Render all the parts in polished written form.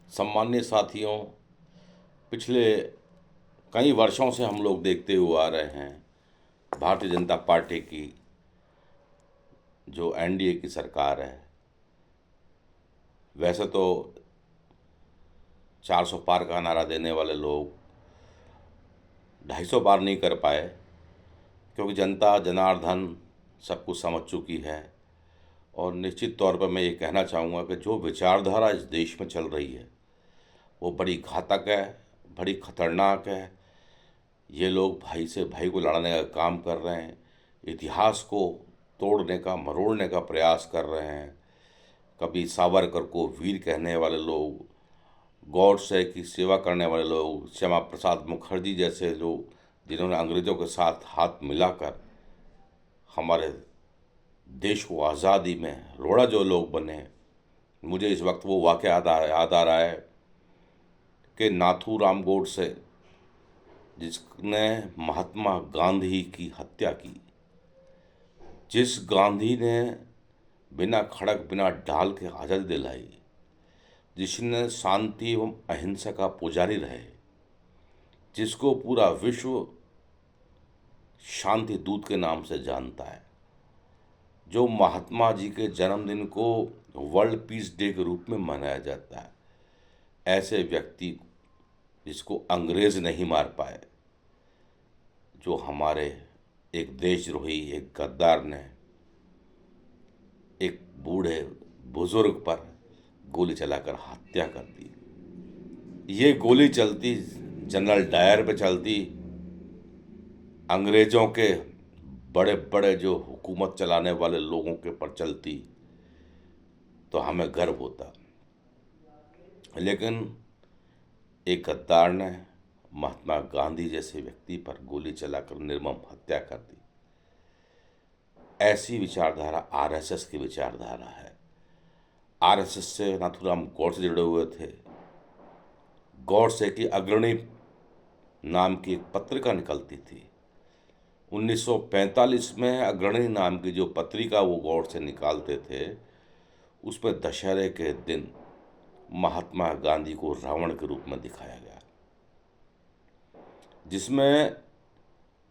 सम्मानीय साथियों, पिछले कई वर्षों से हम लोग देखते हुए आ रहे हैं भारतीय जनता पार्टी की जो एनडीए की सरकार है। वैसे तो 400 पार का नारा देने वाले लोग 250 पार नहीं कर पाए, क्योंकि जनता जनार्दन सब कुछ समझ चुकी है। और निश्चित तौर पर मैं ये कहना चाहूँगा कि जो विचारधारा इस देश में चल रही है वो बड़ी घातक है, बड़ी खतरनाक है। ये लोग भाई से भाई को लड़ने का काम कर रहे हैं, इतिहास को तोड़ने का मरोड़ने का प्रयास कर रहे हैं। कभी सावरकर को वीर कहने वाले लोग, गॉडसे की सेवा करने वाले लोग, श्यामा प्रसाद मुखर्जी जैसे लोग जिन्होंने अंग्रेज़ों के साथ हाथ मिलाकर हमारे देश को आज़ादी में रोड़ा, जो लोग बने। मुझे इस वक्त वो वाक़या याद आ रहा है कि नाथूराम गोडसे, जिसने महात्मा गांधी की हत्या की, जिस गांधी ने बिना खड़क बिना ढाल के आज़ादी दिलाई, जिसने शांति एवं अहिंसा का पुजारी रहे, जिसको पूरा विश्व शांति दूत के नाम से जानता है, जो महात्मा जी के जन्मदिन को वर्ल्ड पीस डे के रूप में मनाया जाता है, ऐसे व्यक्ति जिसको अंग्रेज़ नहीं मार पाए, जो हमारे एक देशद्रोही, एक गद्दार ने एक बूढ़े बुजुर्ग पर गोली चलाकर हत्या कर दी। ये गोली चलती जनरल डायर पे चलती, अंग्रेज़ों के बड़े बड़े जो हुकूमत चलाने वाले लोगों के पर चलती, तो हमें गर्व होता। लेकिन एक गद्दार ने महात्मा गांधी जैसे व्यक्ति पर गोली चलाकर निर्मम हत्या कर दी। ऐसी विचारधारा आरएसएस की विचारधारा है। आरएसएस से नाथूराम गॉडसे जुड़े हुए थे। गॉडसे की अग्रणी नाम की एक पत्रिका निकलती थी। 1945 में अग्रणी नाम की जो पत्रिका वो गॉडसे निकालते थे, उसमें दशहरे के दिन महात्मा गांधी को रावण के रूप में दिखाया गया, जिसमें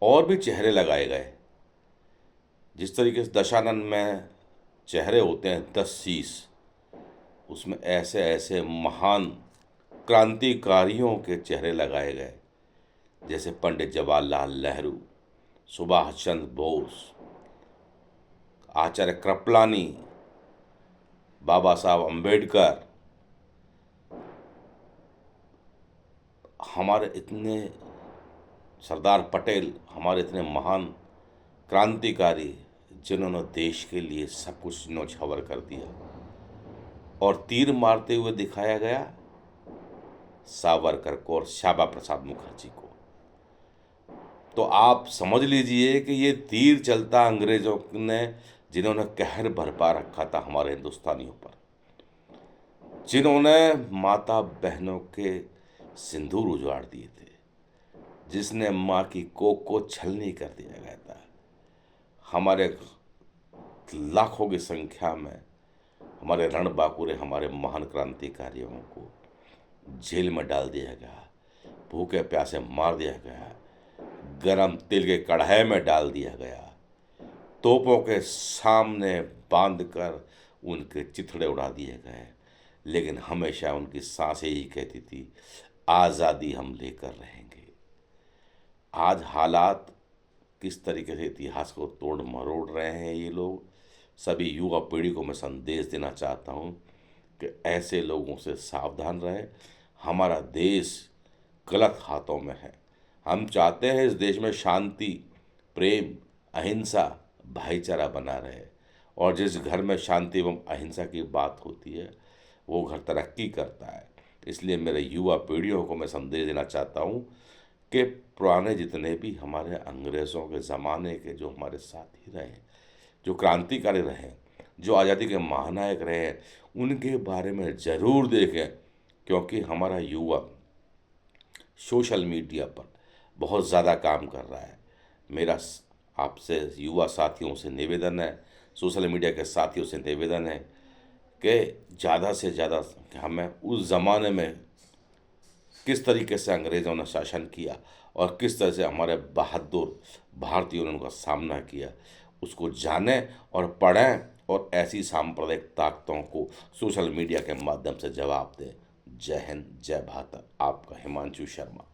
और भी चेहरे लगाए गए। जिस तरीके से दशानन में चेहरे होते हैं 10 शीश, उसमें ऐसे ऐसे महान क्रांतिकारियों के चेहरे लगाए गए, जैसे पंडित जवाहरलाल नेहरू, सुभाष चंद्र बोस, आचार्य कृपलानी, बाबा साहब अम्बेडकर। हमारे इतने सरदार पटेल, हमारे इतने महान क्रांतिकारी, जिन्होंने देश के लिए सब कुछ न्यौछावर कर दिया। और तीर मारते हुए दिखाया गया सावरकर को और श्यामा प्रसाद मुखर्जी को। तो आप समझ लीजिए कि ये तीर चलता अंग्रेज़ों ने, जिन्होंने कहर बरपा रखा था हमारे हिंदुस्तानियों पर, जिन्होंने माता बहनों के सिंदूर उजाड़ दिए थे, जिसने माँ की कोख को छलनी कर दिया गया था। हमारे लाखों की संख्या में हमारे रणबांकुरे, हमारे महान क्रांतिकारियों को जेल में डाल दिया गया, भूखे प्यासे मार दिया गया, गरम तेल के कढ़ाई में डाल दिया गया, तोपों के सामने बांधकर उनके चिथड़े उड़ा दिए गए। लेकिन हमेशा उनकी सांसें ही कहती थी, आज़ादी हम लेकर रहेंगे। आज हालात किस तरीके से इतिहास को तोड़ मरोड़ रहे हैं ये लोग, सभी युवा पीढ़ी को मैं संदेश देना चाहता हूँ कि ऐसे लोगों से सावधान रहें। हमारा देश गलत हाथों में है। हम चाहते हैं इस देश में शांति, प्रेम, अहिंसा, भाईचारा बना रहे, और जिस घर में शांति एवं अहिंसा की बात होती है वो घर तरक्की करता है। इसलिए मेरे युवा पीढ़ियों को मैं संदेश देना चाहता हूँ कि पुराने जितने भी हमारे अंग्रेज़ों के ज़माने के जो हमारे साथी रहे, जो क्रांतिकारी रहे, जो आज़ादी के महानायक रहे, उनके बारे में ज़रूर देखें। क्योंकि हमारा युवा सोशल मीडिया पर बहुत ज़्यादा काम कर रहा है। मेरा आपसे युवा साथियों से निवेदन है, सोशल मीडिया के साथियों से निवेदन है कि ज़्यादा से ज़्यादा हमें उस ज़माने में किस तरीके से अंग्रेज़ों ने शासन किया और किस तरह से हमारे बहादुर भारतीयों ने उनका सामना किया, उसको जानें और पढ़ें और ऐसी सांप्रदायिक ताकतों को सोशल मीडिया के माध्यम से जवाब दें। जय हिंद, जय भारत। आपका हिमांशु शर्मा।